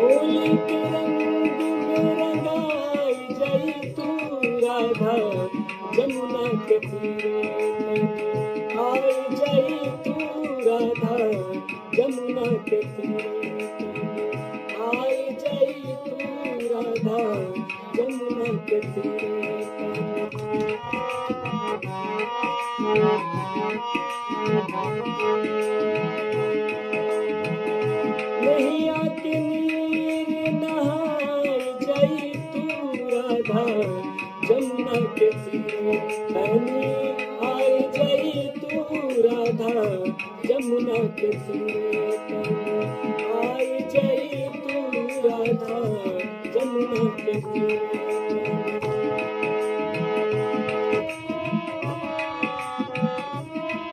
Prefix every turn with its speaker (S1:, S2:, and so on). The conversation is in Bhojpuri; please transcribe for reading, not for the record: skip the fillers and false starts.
S1: होली के रंग में रंगाई जाई तू राधा, जमुना के तीरे आई जाई तू राधा, जमुना के तीरे आई जाई तू राधा, जमुना के तीरे। नैया के नीर नहाय जाई तू राधा, जमुना के तीरे आई जाई तू राधा, जमुना के तीरे।